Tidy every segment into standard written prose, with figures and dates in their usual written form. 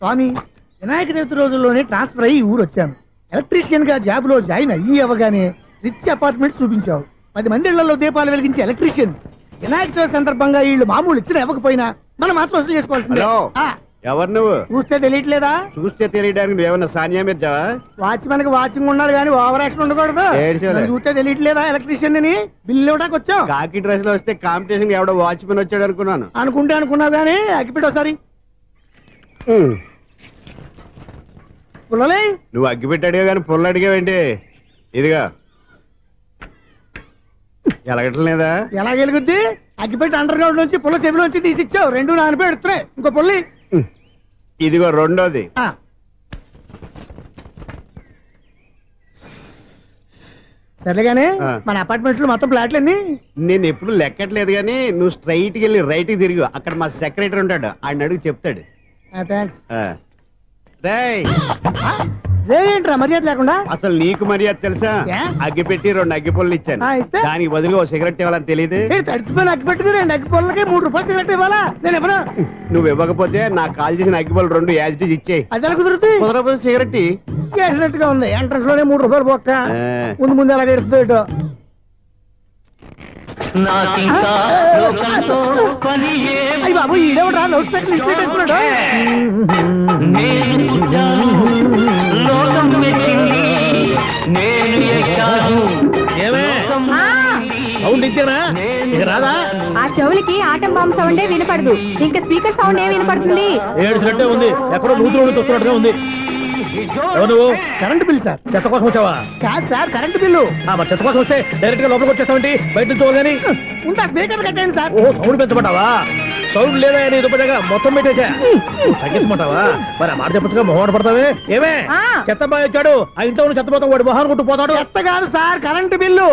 స్వామి, వినాయక చవితి రోజుల్లోనే ట్రాన్స్ఫర్ అయ్యి ఊరు వచ్చాను. ఎలక్ట్రీషియన్ గా జాబ్ లో జాయిన్ అయ్యి అవ్వగానే రిచ్ అపార్ట్మెంట్ చూపించావు. 10 మంది ఇళ్లలో దీపాలు వెలిగించే ఎలక్ట్రీషియన్. వినాయక చవితి సందర్భంగా వీళ్ళు మామూలు ఇచ్చిన ఇవ్వకపోయినా మనం మాత్రం వసూలు చేసుకోవాల్సిందే. ఎవరు నువ్వు? చూస్తే తెలియట్లేదా? చూస్తే తెలియడానికి నువ్వేమన్నా సానియా మీర్జావా? వాచ్మెన్ కి వాచింగ్ ఉండాలి కానీ ఓవర్ యాక్షన్ ఉండకూడదు. చూస్తే తెలియట్లేదా ఎలక్ట్రీషియన్ అని? బిల్లు ఇవ్వడానికి వచ్చాం. కాకి డ్రెస్ లో వస్తే కాంపిటీషన్ ఎవడో వాచ్మెన్ వచ్చాడు అనుకున్నాను. అనుకున్నావు కానీ అగ్గిపెట్టి ఒకసారి. పుల్లలే నువ్వు అగ్గిపెట్టి అడిగా కానీ పుల్ల అడిగావేంటి? ఇదిగా ఎలగట్లేదా? ఎలా వెలుగుద్ది? అగ్గిపెట్టి అండర్ గ్రౌండ్ నుంచి పుల్ల చెవిలోంచి తీసిచ్చావు. 2 నానపై ఎడుతున్నాయి. ఇంకో పుల్లి ఇదిగో రెండోది. సరేగానే మన అపార్ట్మెంట్స్ లో మొత్తం ఫ్లాట్లు అన్ని నేను ఎప్పుడు లెక్కట్లేదు కానీ నువ్వు స్ట్రైట్ కి వెళ్ళి రైట్ కి తిరిగి అక్కడ మా సెక్రటరీ ఉంటాడు, ఆయన అడుగు చెప్తాడు. ఏంట్రా మర్యాద లేకుండా? అసలు నీకు మర్యాద తెలుసా? అగ్గి పెట్టి 2 అగ్గి పొల్లు ఇచ్చాను, దానికి బదులుగా ఓ సిగరెట్ ఇవ్వాలని తెలియదు. తడిచిపోయిన అగ్గి పెట్టుకు 2 అగ్గి పొల్లకి 3 రూపాయలు సిగరెట్ ఇవ్వాలా? నేను ఇవ్వను. నువ్వు ఇవ్వకపోతే నాకు కాల్ చేసిన అగ్గి పొల్లు 2 యాజిటీస్ ఇచ్చేయి. అది ఎలా కుదురుతుంది? కుదరపోతే సిగరెట్ వేసినట్టుగా ఉంది. ఎంట్రన్స్ లోనే 3 రూపాయలు పోక్క. ముందు అలా ఎడుతుంది. అయ్యి బాబు, ఈడేవడా లౌడ్ స్పీకర్ ఇంట్లో వేసుకున్నాడు? సౌండ్ ఇంతేనా? ఇక రాదా? ఆ చెవులకి ఆటం బాంబు సౌండే వినపడదు, ఇంకా స్పీకర్ సౌండ్ ఏ వినపడుతుంది? ఏడ్చినట్టే ఉంది, ఎక్కడో నూతులు చూస్తున్నట్టుగా ఉంది. నువ్వు కరెంట్ బిల్ సార్. చెత్త కోసం వచ్చావా? కాదు సార్, కరెంట్ బిల్లు. మరి చెత్త కోసం వస్తే డైరెక్ట్ గా లోపలికి వచ్చేస్తావేంటి? బయట నుంచి కానీ ఉంటా. స్పీకర్ కట్టండి సార్. ఓ సౌండ్ పెంచమంటావా? సౌండ్ లేదా అని దుప్పటగా మొత్తం పెట్టేసా. తగ్గించమంటావా? మరి ఆ మాట చెప్పచ్చుగా, మొహం పడతావే. ఏమే చెత్త బాగా వచ్చాడు, ఆ ఇంట్లో ఉన్న చెత్త పోతాం, వాడు మొహాన్ని కొట్టు పోతాడు. చెత్త కాదు sir, current bill.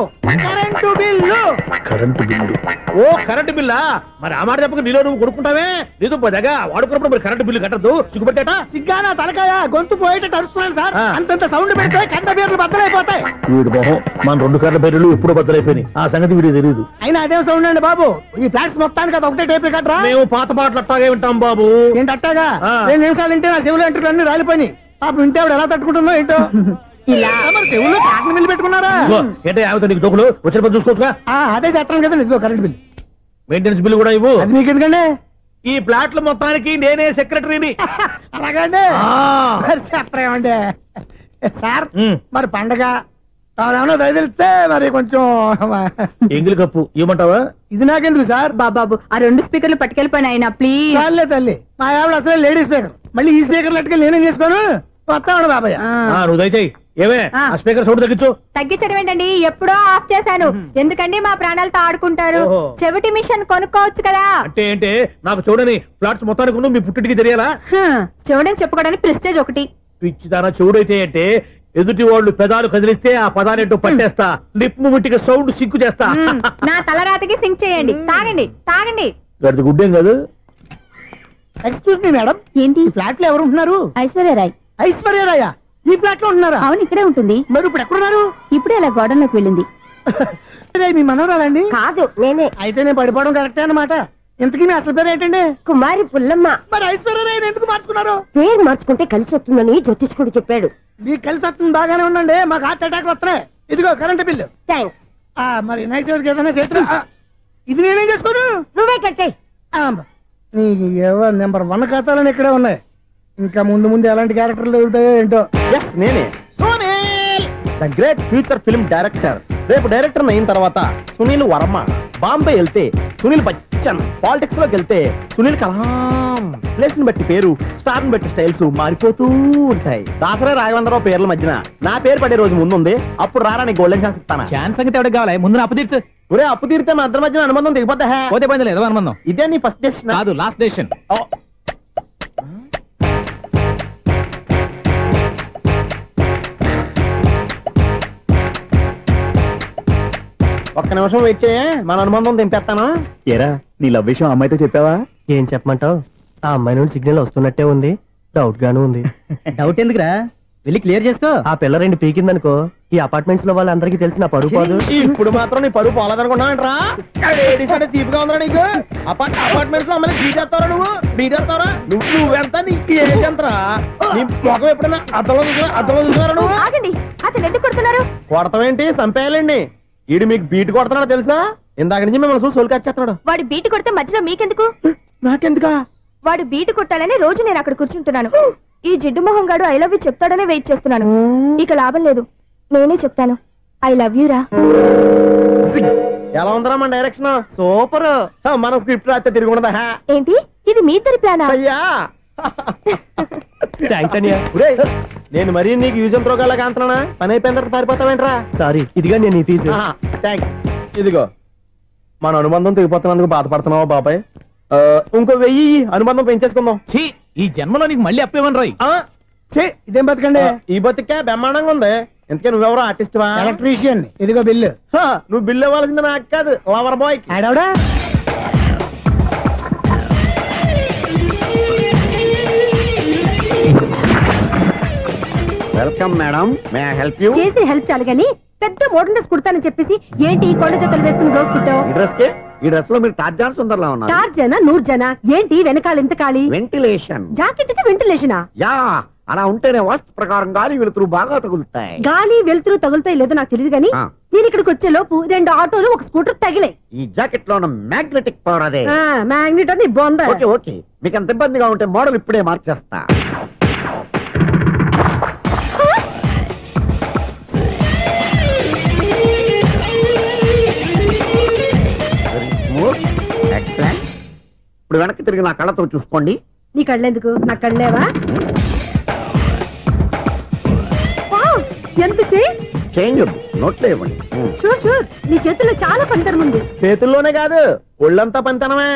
Current bill. Current bill. ఓ కరెంటు బిల్లా? మరి ఆ మాట చెప్పక నీలో నువ్వు కొడుకుంటావే. నీతో పోదాగా వాడుకున్నప్పుడు మరి కరెంటు బిల్లు కట్టద్దు. సిగ్గుపెట్టేట? సిగ్గానా తలకాయ? గొంతు పోయేటట్టు అరుస్తున్నాను సార్. అంతంత సౌండ్ పెడితే కరెంట్ బిల్లు బద్దలైపోతాయి. వీడు మొహం మన 2 కరెంట్ బిల్లులు ఎప్పుడు బద్దలైపోయినాయి. ఆ సంగతి వీడికి తెలియదు. అయినా అదే సౌండ్ అండి బాబు. ఈ ఫ్లాట్స్ మొత్తానికి అది ఒకటే టైప్ కట్టరా? మేము పాత పాటలు అట్టాగే వింటాం బాబు. ఏంటి అట్టాగా? 2 నిమిషాలు వింటే నా చెవులు ఎంటర్ అన్ని రాలిపోయినాయి. పాపం వింటే ఆవిడ ఎలా తట్టుకుంటుందో ఏంటో. ఇలా మరి చెవుల్లో కాటన్ బిల్లు పెట్టుకున్నారా? ఏంటే ఆమెతో నీకు జోకులు వచ్చిన పని చూసుకోవచ్చుగా. అదే చేస్తాను కదా. ఇదిగో కరెంట్ బిల్. మెయింటెనెన్స్ బిల్లు కూడా ఇవ్వు. అది మీకు ఎందుకండి? ఈ ఫ్లాట్ల మొత్తానికి నేనే సెక్రటరీని. అలాగండి. చెప్పరేమండి సార్. మరి పండగ ఏమన్నా దయదలిస్తే మరి కొంచెం ఎంగిలి కప్పు ఇవ్వమంటావా? ఇది నాకెందుకు సార్? బాబాబు, ఆ 2 స్పీకర్లు పట్టుకెళ్ళిపోయిన ఆయన ప్లీజ్. చాలే తల్లి, మా ఆవిడ అసలు లేడీ స్పీకర్. మళ్ళీ ఈ స్పీకర్లు అట్టుకెళ్ళి నేనేం చేసుకోను? వస్తాడు బాబాయ్. నువ్వు దయచేయి. ఏమే ఆ స్పీకర్ సౌండ్ తగ్గించు. తగ్గించడం ఏంటండి, ఎప్పుడో ఆఫ్ చేశాను. ఎందుకండి మా ప్రాణాలతో ఆడుకుంటారు? చెవిటి మిషన్ కొనుక్కోవచ్చు కదా. అంటే ఏంటే నాకు చూడని ఫ్లాట్స్ మొత్తానికి మీ పుట్టింటికి తెలియాలా? చూడని చెప్పుకోవడానికి ప్రెస్టేజ్ ఒకటి. పిచ్చిదానా చెవుడైతే అంటే ఎదుటి వాళ్ళు పెదాలు కదిలిస్తే ఆ పదాలేంటో పట్టేస్తా. లిప్ ముట్టికి సౌండ్ సింకు చేస్తా. నా తలరాతకి సింక్ చేయండి. తాగండి తాగండి. గడిది గుడ్డేం కాదు. ఎక్స్క్యూజ్ మీ మేడం, ఏంటి? ఫ్లాట్ లో ఎవరు ఉంటున్నారు? ఐశ్వర్యరాయ్. ఐశ్వర్యరాయ ఈ ఫ్లాట్ లో ఉంటున్నారా? అవును, ఇక్కడే ఉంటుంది. మరి ఇప్పుడు ఎక్కడున్నారు? ఇప్పుడే అలా గోడంలోకి వెళ్ళింది. మీ మనవరాలండి? కాదు, నేనే. అయితే నేను పడిపోవడం కరెక్టే అన్నమాట. ఇంతకీ మీ అసలు పేరు ఏంటండి? కుమారి పుల్లమ్మ. మరి ఐశ్వర్యరాయ్ ఎందుకు మార్చుకున్నారు? పేరు మార్చుకుంటే కలిసి వస్తుందని జ్యోతిష్కుడు చెప్పాడు. మీకు కలిసి వస్తుంది, బాగానే ఉండండి. మాకు హార్ట్ అటాక్ వస్తున్నాయి. ఇదిగో కరెంట్ బిల్లు. థ్యాంక్స్. మరి నైట్ ఏదైనా చేతులు ఇది నేనేం చేసుకోను? నువ్వే కట్టాయి. నెంబర్ 1 ఖాతాలని ఇక్కడే ఉన్నాయి. ఇంకా ముందు ముందు ఎలాంటి క్యారెక్టర్లు దొరుకుతాయో ఏంటో. నేనే Sunil, the great future film director. రేపు డైరెక్టర్ అయిన తర్వాత సునీల్ వర్మ. బాంబే వెళ్తే సునీల్ బచ్చన్. పాలిటిక్స్ లోకి వెళ్తే సునీల్ కలాం. ప్లేస్ ని బట్టి పేరు, స్టార్ ని బట్టి స్టైల్స్ మారిపోతూ ఉంటాయి. దాసరే రాఘవేంద్రరావు పేర్ల మధ్యన నా పేరు పడే రోజు ముందుంది. అప్పుడు రారా నీ గోల్డెన్ ఛాన్స్ ఇస్తాను. ఛాన్స్ సంగతి ఎవరికి కావాలి? ముందు అప్పు తీర్చు. ఒరే అప్పు తీరితే మా ఇద్దరి మధ్యన అనుబంధం దిగిపోతా. పోతే పోయింది లేదు అనుబంధం. ఇదే నీ ఫస్ట్ డెసిషన్ కాదు, లాస్ట్ డెసిషన్. ఒక్క నిమిషం వెయిట్ చేయ, మన అనుబంధం దింపేస్తాను. ఏరా నీ లవ్ విషయం అమ్మాయితో చెప్పావా? ఏం చెప్పమంటావు? ఆ అమ్మాయి నుండి సిగ్నల్ వస్తున్నట్టే ఉంది, డౌట్ గాను ఉంది. డౌట్ ఎందుకురా? వెళ్ళి క్లియర్ చేసుకో. ఆ పిల్ల 2 పీకిందనుకో ఈ అపార్ట్మెంట్స్ లో వాళ్ళందరికీ తెలిసిన పరుగు పోదు. ఇప్పుడు మాత్రం నీ పరుగు పోలేదనుకున్నావంటరా? సీపుగా ఉందా నీకు? అపార్ట్మెంట్స్ లో అమ్మని బీటేస్తావరా బీటేస్తావరా నువ్వెంత నీకు ఏంటంతరా? నీ మొఖం ఎప్పుడైనా అర్థంలో చూసారా నువ్వు? అతను ఎందుకు కొడుతున్నారు? కొడతావేంటి? చంపేయాలండి. ఈడు మీకు బీట్ కొడుతున్నాడు తెలుసా? ఇందాక నుంచి మిమ్మల్ని చూసి సోలు కచ్చేస్తున్నాడు. వాడు బీటు కొడితే మధ్యలో మీకెందుకు? నాకెందుకా? వాడు బీటు కొట్టాలని రోజు నేను అక్కడ కూర్చుంటున్నాను. ఈ జిడ్డు మొహం గాడు ఐ లవ్ యూ చెప్తాడనే వెయిట్ చేస్తున్నాను. ఇక లాభం లేదు, నేనే చెప్తాను ఐ లవ్ యూ రా. ఎలా ఉందరా మన డైరెక్షన్? సూపర్. మన స్క్రిప్ట్ రాస్తే తిరిగి ఉండదా? ఏంటి ఇది మీ ఇద్దరి ప్లానా? అయ్యా నేను మరీ నీకు యూజ్ అండ్ త్రోగాలా కాంతనా? పని అయిపోయిన తర్వాత పారిపోతావేంట్రా? సారీ, ఇదిగా నేను ఈ తీసి. థ్యాంక్స్. ఇదిగో మన అనుబంధం తెగిపోతున్నందుకు బాధపడుతున్నావా బాబాయ్? ఇంకో 1000 అనుబంధం పెంచేసుకుందాం. ఈ జన్మలో నీకు మళ్ళీ అప్పేమని రాయి. ఇదేం బతకండి? ఈ బతికే బ్రహ్మాండంగా ఉంది. ఎందుకే నువ్వెవరో ఆర్టిస్ట్ వా? ఎలక్ట్రీషియన్. ఇదిగో బిల్లు. నువ్వు బిల్లు ఇవ్వాల్సింది నాకు కాదు, లవర్ బాయ్. ఆడవడా? Welcome madam, may I help you? చేసి హెల్ప్ చాలు గానీ పెద్ద మోడల్ డ్రెస్ కుడతానని చెప్పేసి ఏంటి కొండ జతలు వేసుకుని బ్లౌజ్ కుట్టావు? ఈ డ్రెస్ లో మీరు టార్జాన్ సుందర్లా ఉన్నారు. టార్జనా నూర్జనా? ఏంటి వెనకాల ఎంత ఖాళీ? వెంటిలేషన్. జాకెట్ కి వెంటిలేషనా? యా, అలా ఉంటేనే వాస్తు ప్రకారం గాలి వెలుతురు బాగా తగులుతాయి. గాలి వెలుతురు తగులుతాయి లేదో నాకు తెలియదు గానీ నేను ఇక్కడికి వచ్చే లోపు 2 ఆటోలు 1 స్కూటర్ తగిలే. ఈ జాకెట్ లో ఉన్న మ్యాగ్నెటిక్ పవర్ అదే. మ్యాగ్నెట్ అని బొంద. ఓకే ఓకే, మీకు అంత ఇబ్బందిగా ఉంటే మోడల్ ఇప్పుడే మార్చేస్తా. ఎక్సలెంట్. ఇప్పుడు వెనక్కి తిరిగి నా కళ్ళతో చూసుకోండి. నీ కళ్ళెందుకు? నా కళ్ళేవా? ఎంత చేంజ్ నోట్లో ఇవ్వండి. షూర్ షూర్, నీ చేతుల్లో చాలా పనితనం ఉంది. చేతుల్లోనే కాదు ఒళ్ళంతా పనితనమే.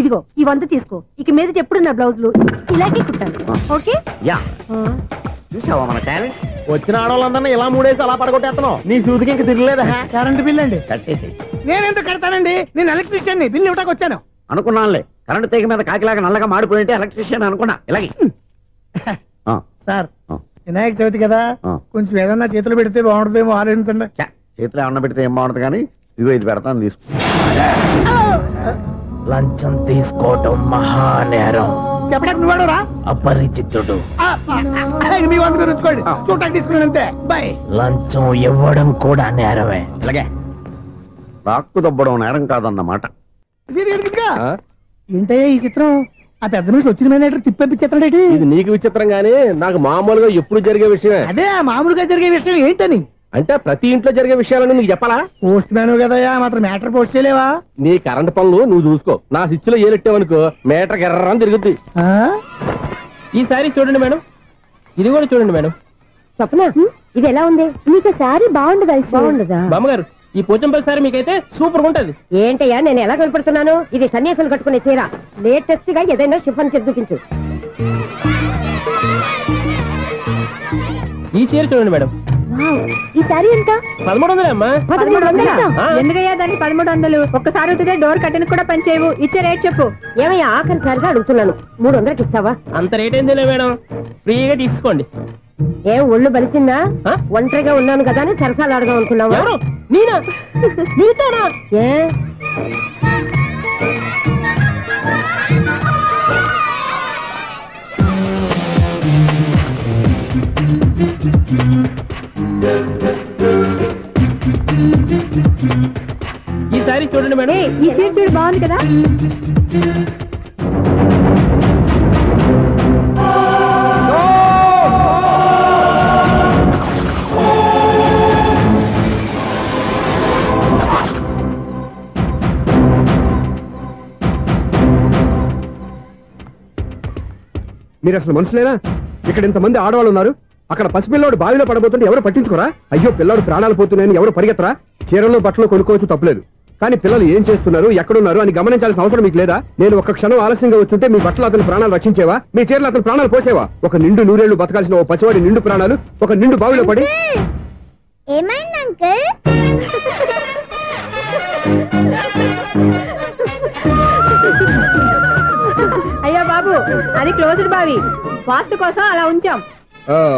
ఇదిగో ఈ 100 తీసుకో. ఇక మీద ఎప్పుడు నా బ్లౌజులు ఇలాగే కుట్టాను. ఓకే? యా, చూసావా మన టాలెంట్? వచ్చిన ఆడవాళ్ళందరినీ ఇలా మూడేసి అలా పడగొట్టేస్తున్నావు. నీ సూదికి ఇంక తిరగలేదా? కరెంట్ బిల్ అండి. కట్టేసి. నేనెందుకు కడతానండి? నేను ఎలక్ట్రీషియన్ ని. బిల్లు ఇవ్వడానికి వచ్చాను. అనుకున్నానులే, కరెంట్ తీగ మీద కాకిలాగా నల్లగా మాడిపోయింటే ఎలక్ట్రీషియన్ అనుకున్నా. ఇలాగే సార్, వినాయక చవితి కదా, కొంచెం ఏదన్నా చేతులు పెడితే బాగుంటుందేమో ఆలోచించండి. చేతిలో ఏమన్నా పెడితే ఏం బాగుంటుంది కానీ ఇదిగో ఇది పెడతాను, తీసుకో. లంచం తీసుకోవటం మహానేరం. చెప్పడానికి నువ్వాడురా? అపరిచితుడు. మీ వంట మీరు ఉంచుకోండి, చూడటానికి తీసుకున్నాను అంతే. బాయ్. లంచం ఇవ్వడం కూడా నేరమే. ఇలాగే రాక్కు దబ్బడం నేరం కాదన్నమాట. ఏంటయ్యా ఈ చిత్రం? ఆ పెద్ద నుంచి వచ్చిన మేనేటర్ తిప్పించేస్తాడేటి? ఇది నీకు విచిత్రం గానీ నాకు మామూలుగా ఎప్పుడు జరిగే విషయమే. అదే మామూలుగా జరిగే విషయం ఏంటని? అంటే ప్రతి ఇంట్లో జరిగే విషయాలని నీకు చెప్పాలా? పోస్ట్ మ్యాన్ కదయ్యా, మాత్రం మ్యాటర్ పోస్ట్ చేయలేవా? నీ కరెంట్ పనులు నువ్వు చూసుకో. నా స్విచ్ లో ఏలెట్టావనుకో మీటర్ ఎర్రని తిరుగుద్ది. ఈసారి చూడండి మేడం, ఇది కూడా చూడండి మేడం. చెప్పనా? ఇది ఎలా ఉంది? నీకు సారీ బాగుండదా? బాగుండదా బామ్మగారు? ఈ పోచంపల్లి సారీ మీకైతే సూపర్ ఉంటది. ఏంటయ్యా నేను ఎలా కనపడుతున్నాను? ఇది సన్యాసులు కట్టుకునే చీర. లేటెస్ట్ గా ఏదైనా షిఫన్ చేసి చూపించు. ఈ చీర చూడండి మేడం. ఈ సారీ ఎంత? 1300 అమ్మా. 1300? ఎందుకయ్యా దాన్ని 1300? ఒక్కసారి అవుతుందే డోర్ కట్టను కూడా పనిచేయవు. ఇచ్చే రేట్ చెప్పు. ఏమయ్యా ఆఖరిసారిగా అడుగుతున్నాను, 300కి ఇస్తావా? అంత రేట్ ఏందిలే మేడం, ఫ్రీగా తీసుకోండి. ఏం ఒళ్ళు బలిసిందా? ఒంటరిగా ఉన్నాను కదా అని సరసాలు అడదాం అనుకున్నావా? నేనా? నీతోనా? ఏ ఈ సారీ చూడండి మేడం. ఈ చీర చూడు, బాగుంది కదా? మీరు అసలు మనుషులేనా? ఇక్కడ ఇంతమంది ఆడవాళ్ళు ఉన్నారు, అక్కడ పసిపిల్లాడు బావిలో పడబోతుంటే ఎవరు పట్టించుకోరా? అయ్యో పిల్లాడు ప్రాణాలు పోతున్నాయని ఎవరు పరిగెత్తరా? చీరల్లో బట్టలు కొనుక్కోవచ్చు, తప్పలేదు. కానీ పిల్లలు ఏం చేస్తున్నారు, ఎక్కడున్నారు అని గమనించాల్సిన అవసరం మీకు లేదా? నేను ఒక్క క్షణం ఆలస్యంగా వచ్చుంటే మీ బట్టలు అతని ప్రాణాలు రక్షించేవా? మీ చీరలు అతని ప్రాణాలు పోసేవా? ఒక నిండు 100 ఏళ్లు బతకాల్సిన ఓ పసివాడి నిండు ప్రాణాలు ఒక నిండు బావిలో పడి. ఏమైంది అంకుల్? అయ్యో బాబు, అది క్లోజ్డ్ బావి, వాస్తు కోసం అలా ఉంచాం.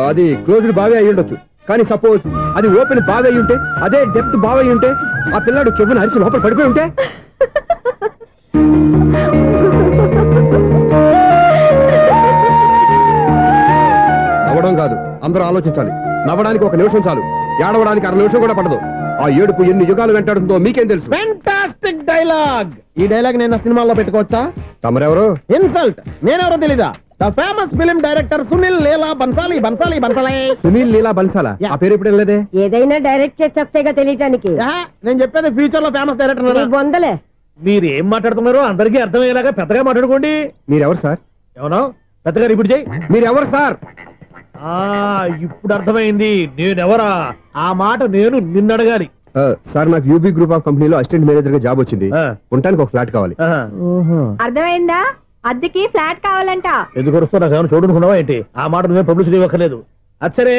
అది క్లోజ్డ్ బావి అయి ఉండొచ్చు, కానీ సపోజ్ అది ఓపెన్ బావి అయి ఉంటే, అదే డెప్త్ బావి అయి ఉంటే, ఆ పిల్లాడు కెవ్వును అరిచి లోపల పడిపోయి ఉంటే. నవ్వడం కాదు, అందరూ ఆలోచించాలి. నవ్వడానికి 1 నిమిషం చాలు, ఏడవడానికి 1/2 నిమిషం కూడా పడదు. ఆ ఏడుపు ఎన్ని యుగాలు వెంటాడుతుందో మీకేం తెలుసు? Fantastic dialogue. ఈ డైలాగ్ నేను సినిమాలో పెట్టుకోవచ్చా? తమరెవరు? ఇన్సల్ట్. నేనెవరో తెలీదా? The famous film director Sunil Leela Bhansali. Sunil Leela బన్సాలా? ఆ పేరు ఇప్పుడు లేదే. ఏదైనా డైరెక్ట్ చేసేస్తేగా తెలియటానికి. నేను చెప్పేది ఫ్యూచర్ లో ఫేమస్ డైరెక్టర్. బొందలే. మీరు ఏం మాట్లాడుతున్నారో అందరికీ అర్థమయ్యేలాగా పెద్దగా మాట్లాడుకోండి. మీరెవరు సార్? ఎవరో పెద్దగా రిపీట్ చేయి. మీరెవరు సార్? ఇప్పుడు అర్థమైంది నేనెవరా. ఆ మాట నేను నిన్ను అడగాలి. సార్, నాకు యూబీ గ్రూప్ ఆఫ్ కంపెనీలో అసిస్టెంట్ మేనేజర్ గా జాబ్ వచ్చింది. ఉండటానికి ఒక ఫ్లాట్ కావాలి. అర్థమైందా? అద్దెకి ఫ్లాట్ కావాలంట. ఎందుకు వస్తున్నా నాకు ఏమైనా చూడనుకున్నావా ఏంటి? ఆ మాట నువ్వే పబ్లిసిటీ ఇవ్వక్కర్లేదు. అచ్చరే,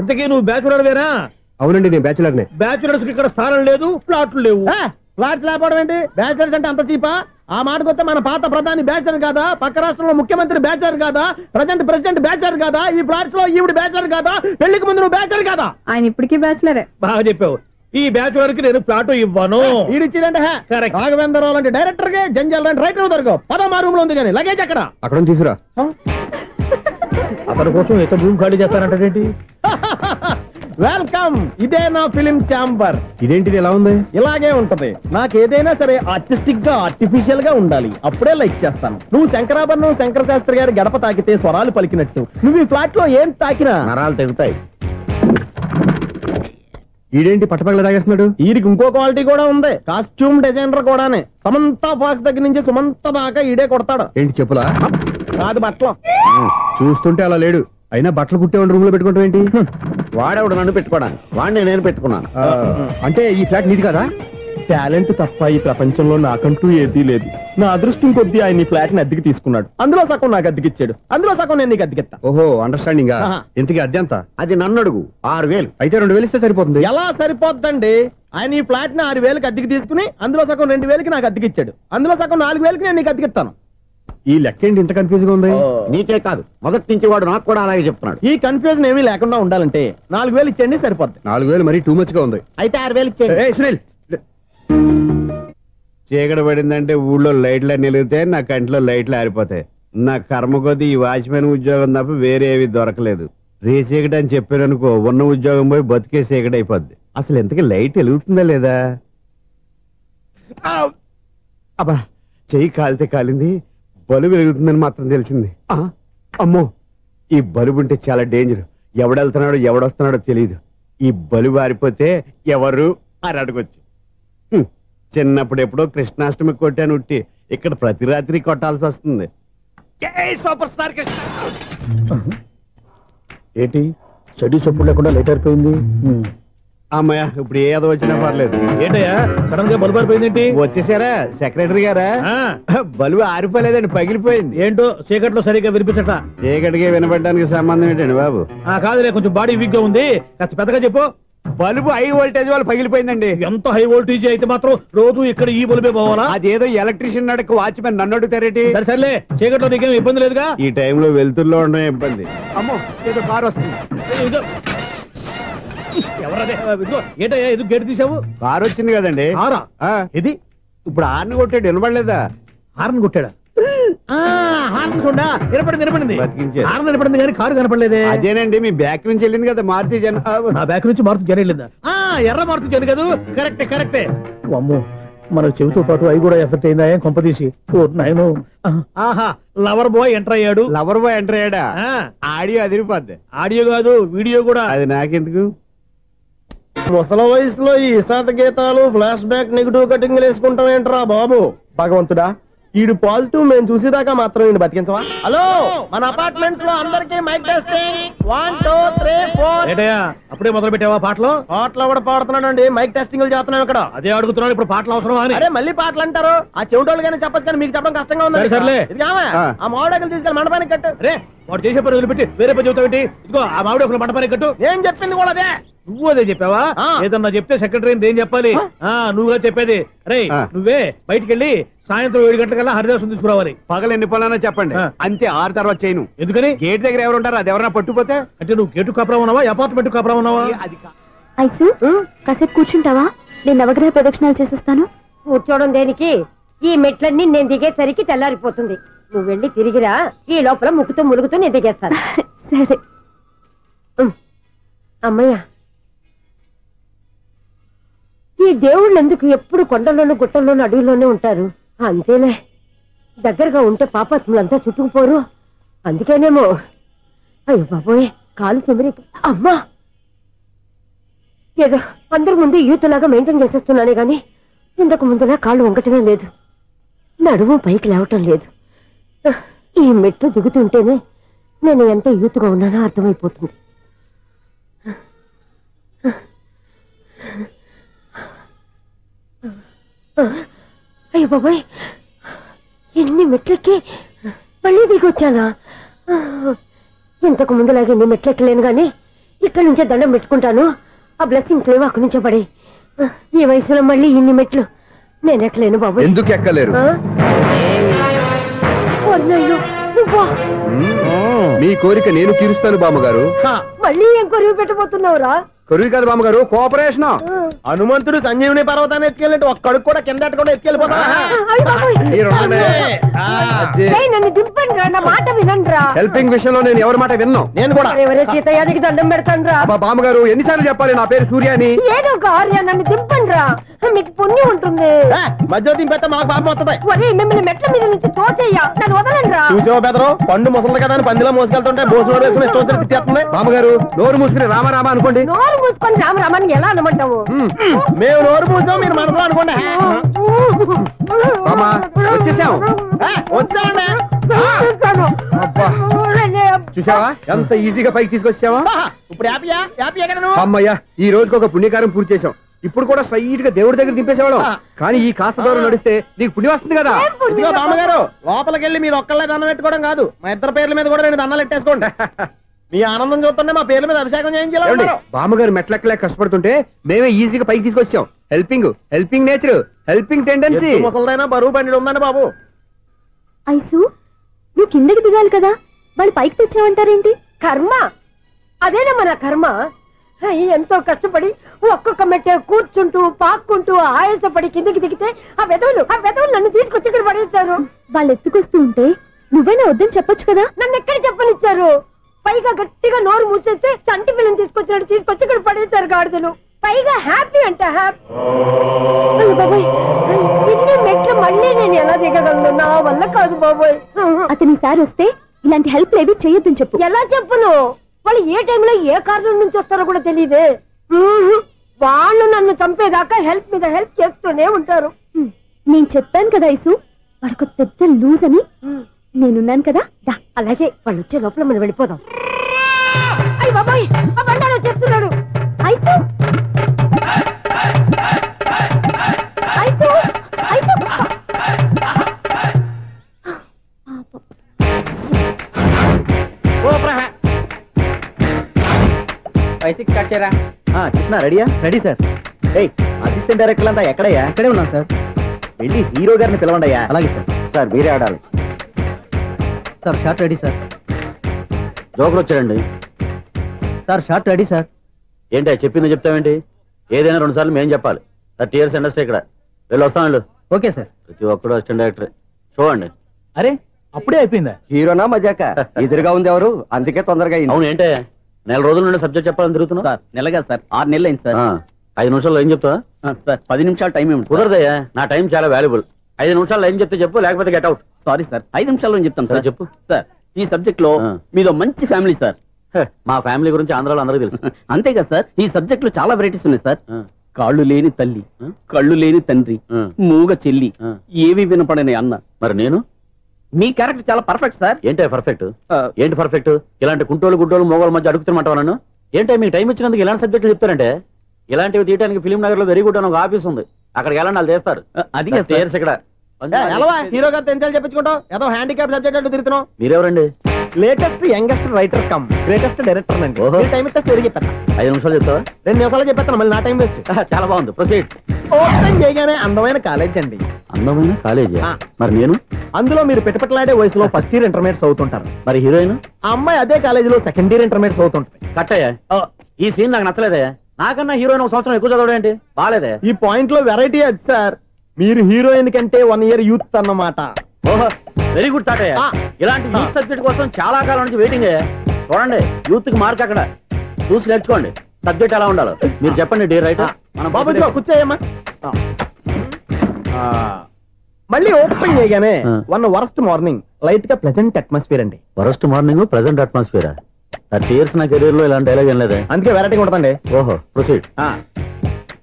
ఇంతకీ నువ్వు బ్యాచులర్ వేరా? అవునండి, నేను బ్యాచులర్నే. బ్యాచులర్స్ కి ఇక్కడ స్థానం లేదు, ఫ్లాట్లు లేవు. ఫ్లాట్స్ లేకపోవడం ఏంటి? బ్యాచిలర్స్ అంటే అంత చీపా? ఆ మాటకొస్తే మన పాత ప్రధాని బ్యాచర్ కాదా? పక్క రాష్ట్రంలో ముఖ్యమంత్రి బ్యాచర్ కాదా? ప్రెసిడెంట్ బ్యాచర్ కాదా? ఈ ఫ్లాట్స్ లో ఈవిడ బ్యాచర్ కాదా? పెళ్లికి ముందు నువ్వు బ్యాచర్ కాదా? ఆయన ఇప్పటికీ బ్యాచులరే. బాగా చెప్పావు. ఈ బ్యాచులర్ కి నేను ఫ్లాట్ ఇవ్వను. ఈడిచ్చిందంటే రాఘవేంద్రరావు లాంటి డైరెక్టర్ కి జంజాల్ లాంటి రైటర్ దొరకవు. 10 రూమ్ లో ఉంది కానీ లగేజ్ అక్కడ. అక్కడ తీసుకురా. అతని కోసం ఎంత భూమి ఖాళీ చేస్తానంటే వెల్కమ్. ఇదే నా ఫిలిం ఛాంబర్. ఇదేంటిది ఎలా ఉంది? ఇలాగే ఉంటది. నాకు ఏదైనా సరే ఆర్టిస్టిక్ గా ఆర్టిఫిషియల్ గా ఉండాలి, అప్పుడే లైక్ చేస్తాను. నువ్వు శంకరాభరణం శంకర శాస్త్రి గారి గడప తాకితే స్వరాలు పలికినట్టు నువ్వు ఈ ఫ్లాట్ లో ఏం తాకినా నరాలు తెగుతాయి. ఈడేంటి పట్టపగల తాగేస్తున్నాడు? వీడికి ఇంకో క్వాలిటీ కూడా ఉంది. కాస్ట్యూమ్ డిజైనర్ కూడానే. సమంత ఫాక్స్ దగ్గర నుంచి సుమంత దాకా ఈడే కొడతాడు. ఏంటి చెప్పులా? కాదు, బట్టలు. చూస్తుంటే అలా లేడు. అయినా బట్టలు కుట్టేవాడి రూమ్ లో పెట్టుకుంటాం ఏంటి? వాడేవాడు నన్ను పెట్టుకోవడానికి, వాడిని నేను పెట్టుకున్నాను. అంటే ఈ ఫ్లాట్ నీది కదా? టాలెంట్ తప్ప ఈ ప్రపంచంలో నాకంటూ ఏదీ లేదు. నా అదృష్టం కొద్దీ ఆయన ఈ ఫ్లాట్ ని అద్దెకి తీసుకున్నాడు. అందులో సగం నాకు అద్దెకిచ్చాడు, అందులో సగం నేను నీకు అద్దెకిస్తా. ఓహో, అండర్స్టాండింగ్. ఇంతకీ అద్దె ఎంత? అది నన్ను అడుగు. 6000. అయితే 2000 ఇస్తే సరిపోతుంది. ఎలా సరిపోద్దండి? ఆయన ఈ ఫ్లాట్ ని 6000కి అద్దెకి తీసుకుని అందులో సగం 2000కి నాకు అద్దెకిచ్చాడు, అందులో సగం 4000కి నేను నీకు అద్దెకిస్తాను. ఈ లెక్క ఏంటి ఇంత కన్ఫ్యూజ్ గా ఉంది? నీకే కాదు, మొదటి నుంచి వాడు నాకు కూడా అలాగే చెప్తున్నాడు. ఈ కన్ఫ్యూజన్ ఏమీ లేకుండా ఉండాలంటే 4000 ఇచ్చేయండి, సరిపోద్ది. 4000 మరీ టూ మచ్ గా ఉంది. అయితే 6000 ఇచ్చేయండి. సునీల్, చీకటి పడిందంటే ఊళ్ళో లైట్లు నిలిగితే నా కంటిలో లైట్లు ఆరిపోతాయి. నా కర్మ కొద్దీ ఈ వాచ్మెన్ ఉద్యోగం తప్ప వేరే ఏవి దొరకలేదు. రేచీకటి అని చెప్పారనుకో, ఉన్న ఉద్యోగం పోయి బతికే చీకటి అయిపోద్ది. అసలు ఎంతకీ లైట్ వెలుగుతుందా లేదా? అబ్బా, చెయ్యి కాలితే కాలింది, బలుబు వెలుగుతుందని మాత్రం తెలిసింది. అమ్మో, ఈ బలుబు ఉంటే చాలా డేంజర్. ఎవడెళ్తున్నాడో ఎవడొస్తున్నాడో తెలియదు. ఈ బలుబు ఆరిపోతే ఎవరు అని అడగొచ్చు. చిన్నప్పుడు ఎప్పుడో కృష్ణాష్టమి కొట్టాను ఉట్టి, ఇక్కడ ప్రతి రాత్రి కొట్టాల్సి వస్తుంది. Super star Krishna. ఏంటి చెడు చప్పుడు లేకుండా లేట్ అయిపోయింది? అమ్మయ్య, ఇప్పుడు ఏదో వచ్చినా పర్లేదు. ఏంటయ్యా సడన్ గా బల్బు అయిపోయింది ఏంటి? వచ్చేసారా సెక్రటరీ గారా? బలుబు ఆరిపోలేదండి, పగిలిపోయింది. ఏంటో చీకట్లో సరిగ్గా వినిపించట. చీకటికి వినపడడానికి సంబంధం ఏంటండి బాబు? కాదులే, కొంచెం బాడీ వీక్ గా ఉంది, కాస్త పెద్దగా చెప్పు. బల్బు హై వోల్టేజ్ వాళ్ళు పగిలిపోయిందండి. ఎంత హై వోల్టేజ్ అయితే మాత్రం రోజు ఇక్కడ ఈ బల్బే పోవాలా? అదేదో ఎలక్ట్రీషియన్ నడక వాచ్మెన్ నన్ను అడుగుతారేటి? సర్లే, చీకట్లో నీకేం ఇబ్బంది లేదుగా? ఈ టైంలో వెళ్తుల్లో ఉండడం ఇబ్బంది. అమ్మో, ఏదో కారు వస్తుంది. ఎవరదే? ఏంటయ్యా ఎందుకు గేట్ తీసావు? కారు వచ్చింది కదండి. కారా? ఇది ఇప్పుడు హార్న్ కొట్టాడు, వినపడలేదా? హార్న్ కొట్టాడా? హార్న్ చూడా వినపడింది. బతికించాడు. హార్న్ వినపడింది కానీ కారు కనపడలేదే. అదేనండి, మీ బ్యాక్ నుంచి వెళ్ళింది కదా మారుతి జన. నా బ్యాక్ నుంచి మారుతి జన వెళ్ళిందా? ఎర్ర మారుతి జన కదా? కరెక్టే. అమ్మో, మనకు చెవితో పాటు అవి కూడా ఎఫెక్ట్ అయిందా కొంపదీసి? ఆహా, లవర్ బాయ్ ఎంటర్ అయ్యాడు. లవర్ బాయ్ ఎంటర్ అయ్యాడా? ఆడియో అదిరిపోద్ది. ఆడియో కాదు, వీడియో కూడా. అది నాకెందుకు? ముసల వయసులో ఈ ఇసాత గీతాలు, ఫ్లాష్ బ్యాక్, నెగిటివ్ కటింగ్ వేసుకుంటాం ఏంట్రా బాబు? భగవంతుడా, ఈడు పాజిటివ్ మేము చూసేదాకా మాత్రం ఈయన బతికించవా? హలో, మన అపార్ట్మెంట్స్ లో అందరికి మైక్ టెస్టింగ్ 1 2 3 4. ఏంటయ్యా అప్పుడే మొదలు పెట్టావా పాటలు? పాటలు కూడా పాడుతున్నాడు. మైక్ టెస్టింగ్ చేస్తున్నాం ఇక్కడ. అదే అడుగుతున్నాడు, ఇప్పుడు పాటలు అవసరమా అని. అరే మళ్ళీ పాటలు అంటారు. ఆ చెవిటోళ్ళు కానీ చెప్పచ్చు, కానీ మీకు చెప్పడం కష్టంగా ఉంది. సర్లే. ఆ మామిడాకులు తీసుకెళ్ళి మండపానికి కట్టు. అరే, వాడు చేసే పని వదిలిపెట్టి వేరే పని చెబుతావు ఏంటి? ఇదిగో ఆ మామిడి ఒకరు మంటపానికి కట్టు. నేను చెప్పింది కూడా అదే. నువ్వు అదే చెప్పావా? ఏదన్నా చెప్తే సెక్రటరీ ఏం చెప్పాలి? నువ్వుగా చెప్పేది. రే, నువ్వే బయటికి వెళ్ళి సాయంత్రం 7 గంటలకల్లా హరిదాసు తీసుకురావాలి. పగలు ఎన్ని పనులన్నా చెప్పండి, ఆ. అంతే 6 తర్వాత చేయను. ఎందుకని? గేట్ దగ్గర ఎవరు ఉంటారు, అది ఎవరన్నా పట్టుకుపోతే. అంటే నువ్వు గేటు కాపురం ఉన్నావా, అపార్ట్మెంట్ కాపురం ఉన్నావా? అది ఐసు కాసేపు కూర్చుంటావా? నేను నవగ్రహ ప్రదక్షిణాలు చేసేస్తాను. కూర్చోవడం దేనికి? ఈ మెట్లన్నీ నేను దిగేసరికి తెల్లారిపోతుంది. నువ్వు వెళ్ళి తిరిగిరా, ఈ లోపల ముక్కుతూ ములుగుతూ నేను దిగేస్తాను. సరే. అమ్మయ్య, ఈ దేవుళ్ళు ఎందుకు ఎప్పుడు కొండల్లోనూ గుట్టల్లోనూ అడవిలోనే ఉంటారు? అంతేలే, దగ్గరగా ఉంటే పాపాత్ములంతా చుట్టుకుపోరు. అందుకేనేమో. అయ్యో బాబోయ్, కాలు తొమ్మిది. అమ్మా, ఏదో అందరి ముందు యూత్లాగా మెయింటైన్ చేసేస్తున్నానే గాని ఇంతకు ముందులా కాళ్ళు వంగటమే లేదు, నడుము పైకి లేవటం లేదు. ఈ మెట్లు దిగుతుంటేనే నేను ఎంత యూత్గా ఉన్నానో అర్థమైపోతుంది. అయ్యో బాబాయ్, ఎన్ని మెట్లెక్కి మళ్ళీ దిగొచ్చానా? ఇంతకు ముందులాగే ఎన్ని మెట్లెక్కలేను గాని ఇక్కడి నుంచే దండం పెట్టుకుంటాను. ఆ బ్లెస్సింగ్స్ లేవు అక్కడి నుంచే పడి. ఈ వయసులో మళ్ళీ ఇన్ని మెట్లు నేను ఎక్కలేను బాబు. ఎందుకు ఎక్కలేరు? మీ కోరిక నేను తీరుస్తాను బామ్మగారు. మళ్ళీ ఏం కొరివి పెట్టబోతున్నావురా? కొరివి కాదు బామ్మగారు, కోఆపరేషన్. హనుమంతుడు సంజీవుని పర్వతాన్ని ఎత్తుకెళ్ళి ఒక్కడికి కూడా కింద ఎట్టకుండా ఎత్తుకెళ్ళిపోతా. నన్ను దింపండి రా, నా మాట వినండి రా. హెల్పింగ్ విషయంలో నేను ఎవరి మాట విన్నాను. నేను కూడా. ఎవరే సీతయ్యానికి దండం పెడతాను రా. బామ్మగారు ఎన్నిసార్లు చెప్పాలి నా పేరు సూర్య అని? ఏదో ఒక ఆర్య, నన్ను దింపండి రా, మీకు పుణ్యం ఉంటుంది. మధ్యలో దింపేస్తే మాకు పాపం వస్తుంది. ఒరే, మిమ్మల్ని మెట్ల మీద నుంచి తోసేయ్యా, నన్ను వదలండి రా. చూసావా బెదరు, పండు ముసలి కదా అని పందిలో మోసుకెళ్తుంటే భోజనం వేసుకుని స్తోత్రం తిట్టేస్తుంది. బామ్మగారు నోరు మూసుకుని రామారామ అనుకోండి. నోరు మూసుకొని రామరామాన్ని ఎలా అనమంటావు? మేము నోరు మూసాం, మీరు మనసులో అనుకోండి. బామ్మ వచ్చేసాం. వచ్చానండి. అబ్బా, చూసావా ఎంత ఈజీగా పైకి తీసుకొచ్చావా? ఇప్పుడు హ్యాపీయా? హ్యాపీయా కదా నువ్వు? అమ్మయ్యా, ఈ రోజుకి ఒక పుణ్యకారం పూర్తి చేసాం. ఇప్పుడు కూడా స్ట్రైట్ గా దేవుడి దగ్గర దింపేసేవాళ్ళం. కానీ ఈ కాస్త దూరం నడిస్తే నీకు పుణ్యం వస్తుంది కదా. ఇదిగో బామ్మగారు, లోపలికి వెళ్ళి మీరు ఒక్కళ్ళే దండం పెట్టుకోవడం కాదు, మా ఇద్దరు పేర్ల మీద కూడా 2 దండాలు పెట్టేసుకోండి. మీ ఆనందం చూస్తుంటే మా పేర్ల మీద అభిషేకం చేయించాలి. బామ్మగారు మెట్లెక్కలే కష్టపడుతుంటే మేమే ఈజీగా పైకి తీసుకొచ్చాం. Helping nature, helping tendency. ముసలిదైనా బరువు బండి ఉందండి బాబు. ఐసు నువ్వు కిందకి దిగాలి కదా, వాళ్ళు పైకి తెచ్చావంటారేంటి? కర్మ అదేనమ్మా నా కర్మ. ఎంతో కష్టపడి ఒక్కొక్క మెట్టే కూర్చుంటూ పాక్కుంటూ ఆయాసపడి కిందకి దిగితే ఆ వెధవులు నన్ను తీసుకొచ్చి ఇక్కడ పడేశారు. వాళ్ళు ఎత్తుకొస్తూ ఉంటే నువ్వైనా వద్దని చెప్పొచ్చు కదా. నన్ను ఎక్కడ చెప్పనిచ్చారు? పైగా గట్టిగా నోరు మూసేస్తే చంటి పిల్లని తీసుకొచ్చి ఇక్కడ పడేశారు గాడిదలు. పైగా హ్యాపీ అంటే హ్యాపీ. బాబోయ్, ఇన్ని మెట్లు మళ్ళీ నేను ఎలా దిగగలను? నా వల్ల కాదు బాబోయ్. అతని సార్ వస్తే ఇలాంటి హెల్ప్ లేవి చేయొద్దని చెప్పు. ఎలా చెప్పును? వాళ్ళు ఏ టైంలో ఏ కారణం నుంచి వస్తారో కూడా తెలియదే. వాళ్ళు నన్ను చంపేదాకా హెల్ప్ మీద హెల్ప్ చేస్తూనే ఉంటారు. నేను చెప్పాను కదా ఐసు, వాడికి పెద్ద లూజ్ అని. నేనున్నాను కదా. అలాగే వాళ్ళు వచ్చే లోపల మనం వెళ్ళిపోదాం. అయ్య బాబాయ్, ఆ బండారు వచ్చేస్తున్నాడు. ఐసు ఐసు ఐసు 5-6 స్టార్ట్ చేయరా. కృష్ణ రెడీయా? Ready sir. అసిస్టెంట్ డైరెక్టర్ అంతా ఎక్కడయ్యా? ఇక్కడే ఉన్నాను సార్. వెళ్ళి హీరో గారిని పిలవండి అయ్యా. అలాగే సార్. సార్ మీరే ఆడాలి. Sir shot ready sir. Joker వచ్చాడండి. Sir shot ready sir. ఏంటి చెప్పింది చెప్తావేంటి? ఏదైనా 2 సార్లు మేము చెప్పాలి. 30 years ఇండస్ట్రీ ఇక్కడ. వెళ్ళి వస్తాను. Okay sir. ప్రతి ఒక్కడు అసిస్టెంట్ డైరెక్టర్. చూడండి. అరే అప్పుడే అయిపోయిందా? హీరోనా మజాక? ఎదురుగా ఉంది ఎవరు, అందుకే తొందరగా అయింది. అవును, ఏంటే 4 రోజుల నుండి సబ్జెక్ట్ చెప్పాలని తిరుగుతున్నా? సార్ నెలగా సార్, 6 నెలలు అయింది సార్. 5 నిమిషాల్లో ఏం చెప్తా సార్? 10 నిమిషాలు టైం ఏమి కుదరదయ్యా, నా టైం చాలా వాల్యుబుల్. 5 నిమిషాల్లో ఏం చెప్తే చెప్పు, లేకపోతే గెట్ అవుట్. సారీ సార్, 5 నిమిషాల్లో చెప్తాను సార్. చెప్పు సార్, ఈ సబ్జెక్ట్ లో మీదో మంచి ఫ్యామిలీ సార్. మా ఫ్యామిలీ గురించి ఆంధ్రాలో అందరికీ తెలుసు. అంతే కదా సార్, ఈ సబ్జెక్ట్ లో చాలా వెరైటీస్ ఉన్నాయి సార్. కాళ్ళు లేని తల్లి, కళ్ళు లేని తండ్రి, మూగ చెల్లి, ఏవి వినపడని అన్న. మరి నేను మీ క్యారెక్టర్ చాలా పర్ఫెక్ట్ సార్. ఏంటే పర్ఫెక్ట్? ఏంటి పర్ఫెక్ట్? ఇలాంటి కుంటోళ్ళు గుడ్డోళ్ళు మోగోళ్ళ మధ్య అడుగుతున్నమాట నన్ను. ఏంటంటే మీకు టైం ఇచ్చినందుకు ఇలాంటి సబ్జెక్టులు చెప్తారంటే? ఇలాంటివి తీయడానికి ఫిలిం నగర్ లో వెరీ గుడ్ అని ఒక ఆఫీస్ ఉంది, అక్కడికి వెళ్ళండి, వాళ్ళు చేస్తారు. అది ఇక్కడ హీరో గారు తెంచాలి చెప్పించుకుంటాం, ఏదో హ్యాండిక్యాప్ సబ్జెక్ట్ అంటూ తిరుగుతున్నాం. మీరెవరండి? Latest youngest writer cum greatest director అండి. టైం ఇస్తే స్టోరీ చెప్పేస్తా. 5 నిమిషాలు చెప్తావా? 2 నిమిషాలు చెప్పేస్తాను, మళ్ళీ నా టైం వేస్ట్. చాలా బాగుంది, ప్రొసీడ్. ఓపెన్ చేయగానే అందమైన కాలేజ్ అండి. అందమైన కాలేజీ ఆ. మరి నేను అందులో మీరు పెట్టుపట్లాడే వయసులో ఫస్ట్ ఇయర్ ఇంటర్మీడియట్స్ అవుతుంటారు. మరి హీరోయిన్ ఆ అమ్మాయి అదే కాలేజీలో సెకండ్ ఇయర్ ఇంటర్మీడియట్స్ అవుతుంటుంది. కట్టయ్యా ఈ సీన్ నాకు నచ్చలేదే. నాకన్నా హీరోయిన్ ఒక సంవత్సరం ఎక్కువ చదవడం ఏంటి? బాలేదే. ఈ పాయింట్ లో వెరైటీ అది సార్. మీరు హీరోయిన్ కంటే 1 year యూత్ అన్నమాట. ఓహో వెరీ గుడ్ తాటయ్య. ఆ. ఇలాంటి యూత్ సబ్జెక్ట్ కోసం చాలా కాలం నుంచి వెయిటింగ్. చూడండి యూత్ కి మార్క్ అక్కడ చూసి నేర్చుకోండి. సబ్జెక్ట్ ఎలా ఉండాలో మీరు చెప్పండి డీ రైట్. మనం బాబు ఇదిగో కూర్చోయమ్మా. మళ్ళీ ఓపెన్ చేయగానే ఆ. వరస్ట్ మార్నింగ్ లైట్ గా ప్లెజెంట్ అట్మాస్ఫియర్ అండి. First morning present atmosphere. 30 years నా కెరీర్ లో ఇలాంటి డైలాగ్ ఏం లేదే. అందుకే వెరైటీగా ఉంటుందండి. ఓహో ప్రొసీడ్.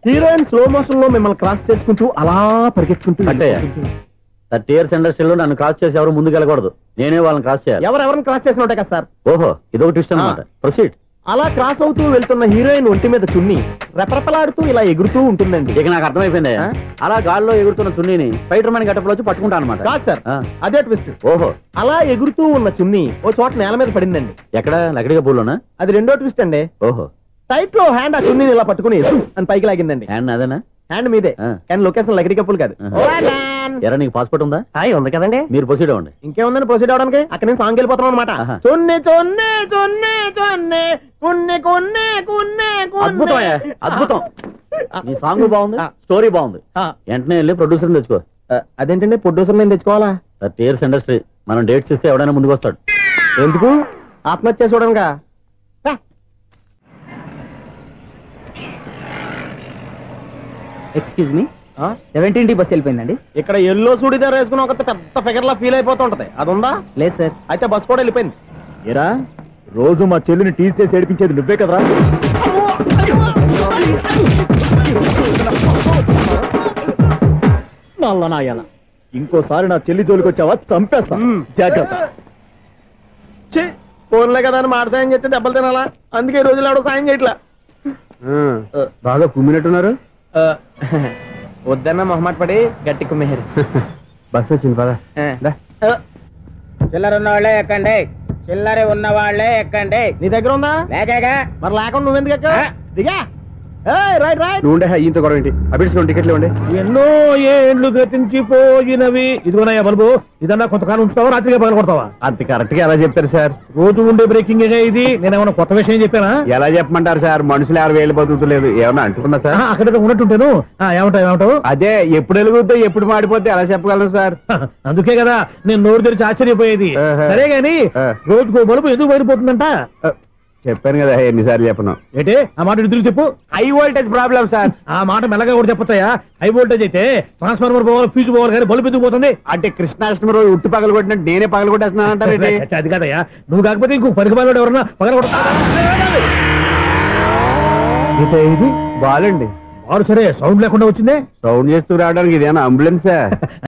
హీరోయిన్ స్లో మోషన్ లో మిమ్మల్ని క్రాస్ చేసుకుంటూ అలా పరిగెత్తుకుంటూ కట్టయ్య 30 years ఇండస్ట్రీలో నన్ను క్రాస్ చేసి ఎవరు ముందుకు వెళ్ళకూడదు. నేనే వాళ్ళని క్రాస్ చేయాలి. ఎవరెవరిని క్రాస్ చేసిన ఉంటాయి కదా సార్. ఓహో ఇదొక ట్విస్ట్ అన్నమాట. ప్రొసీడ్. అలా క్రాస్ అవుతూ వెళ్తున్న హీరోయిన్ ఒంటి మీద చున్ని రెపరెపలాడుతూ ఇలా ఎగురుతూ ఉంటుందండి. ఇక నాకు అర్థమైపోయింది. ఆ? అలా గాల్లో ఎగురుతున్న చున్నీని స్పైడర్ మ్యాన్ గట్టపలో వచ్చి పట్టుకుంటా అనమాట. కాదు సార్, ఆ. అదే ట్విస్ట్. ఓహో అలా ఎగురుతూ ఉన్న చున్ని ఓ చోట నేల మీద పడిందండి. ఎక్కడ లకడిగా పూలోనా? అది రెండో ట్విస్ట్ అండి. ఓహో టైట్ లో హ్యాండ్ ఆ చున్నీని ఇలా పట్టుకుని అని పైకి లాగిందండి. హ్యాండ్ అదేనా? హ్యాండ్ మీదే ఆ. కానీ లొకేషన్ లకడి కప్పులు కాదు. ఎరా నీకు పాస్పోర్ట్ ఉందా? హాయ్ ఉంది కదండి. మీరు ప్రొసీడ్ అవ్వండి. ఇంకేముందని ప్రొసీడ్ అవడానికి అక్కడ నేను సాంగ్ వెళ్ళిపోతాం అనమాట. ఆహా. చొన్నే చొన్నే చొన్నే చొన్నే కున్నే కున్నే కున్నే అద్భుతం అయ్యా, అద్భుతం. నీ సాంగ్ బాగుంది, స్టోరీ బాగుంది. వెంటనే వెళ్ళి ప్రొడ్యూసర్ తెచ్చుకో. అదేంటండి ప్రొడ్యూసర్ నేను తెచ్చుకోవాలా? 30 years ఇండస్ట్రీ మనం డేట్స్ ఇస్తే ఎవడైనా ముందుకు వస్తాడు. ఎందుకు? ఆత్మహత్య చూడంగా. ఎక్స్క్యూజ్ మీ 17D బస్ వెళ్ళిపోయిందండి. ఇక్కడ ఎల్లో చూడిదార్ వేసుకుని ఒక పెద్ద ఫిగర్ లా ఫీల్ అయిపోతుంటది. అది ఉందా? లేదు సార్. అయితే బస్ కూడా వెళ్ళిపోయింది. ఏరా రోజు మా చెల్లిని టీస్ చేసి ఏడిపించేది నువ్వే కదరా? నల్ల నాయాల ఇంకోసారి నా చెల్లి జోలికి వచ్చావా చంపేస్తా. జాగ్రత్త. ఫోన్లే కదా అని మాట సాయం చేస్తే దెబ్బలు తినాలా? అందుకే ఈ రోజులు ఎవడో సాయం చేయట్లా. బాగా కుమ్మినట్టున్నారు. వద్దన్న మొహమాట పడి గట్టి కుమ్మేరు. బస్సు వచ్చింది పద. చిల్లర ఉన్న వాళ్ళే ఎక్కండి. చిల్లర ఉన్న వాళ్ళే ఎక్కండి. నీ దగ్గర ఉందా? లేకేగా. మరి లేకుండా నువ్వెందుకు ఎక్కావు? దిగా. Right right. నువ్వు ఉండే ఈయంతో గొడవ ఏంటి? అభిడ్స్ టికెట్లు ఇవ్వండి. ఎన్నో ఏండ్లు గతించిపోయినవి. ఇదిగోనయ్యా బల్బు, ఇదన్నా కొంతకాలం ఉంచుతావా రాత్రిగా పగల కొడతావా? అంత కరెక్ట్ గా ఎలా చెప్తారు సార్? రోజు ఉండే బ్రేకింగ్ ఇది. నేనేమన్నా కొత్త విషయం చెప్పానా? ఎలా చెప్పమంటారు సార్? మనుషులు 60,000 బతుకుతలేదు. ఏమన్నా అంటున్నా సార్? అక్కడ ఉన్నట్టుంటాను. ఏమంటావు? అదే ఎప్పుడు వెలుగుద్దో ఎప్పుడు మాడిపోతే ఎలా చెప్పగలను సార్? అందుకే కదా నేను నోరు తెరిచి ఆశ్చర్యపోయేది. ఆహా. సరే గాని ఆ. రోజుకో బల్బు ఎందుకు బయటపోతుందంట? చెప్పాను కదా ఎన్నిసార్లు చెప్పను. ఏంటి ఆ మాట ఎదురు చెప్పు. High voltage problem sir. ఆ మాట మెల్లగా కూడా చెప్పొచ్చాయా? హై వోల్టేజ్ అయితే ట్రాన్స్ఫార్మర్ పోవాలి, ఫ్యూజ్ పోవాలి, కానీ బల్బు ఎందుకు పోతుంది? అంటే కృష్ణాష్టమి రోజు ఉట్టి పగలు కొట్టినట్టు నేనే పగలు కొట్టేస్తున్నాను అంటారు. చచ్చా, అది కాదయ్యా. నువ్వు కాకపోతే ఇంకో పరిగబాలు ఎవరన్నా పగల కొడతారా? ఇది బాలండి. వారు సరే సౌండ్ లేకుండా వచ్చిందే. సౌండ్ చేస్తూ రావడానికి ఇదేనా అంబులెన్సా?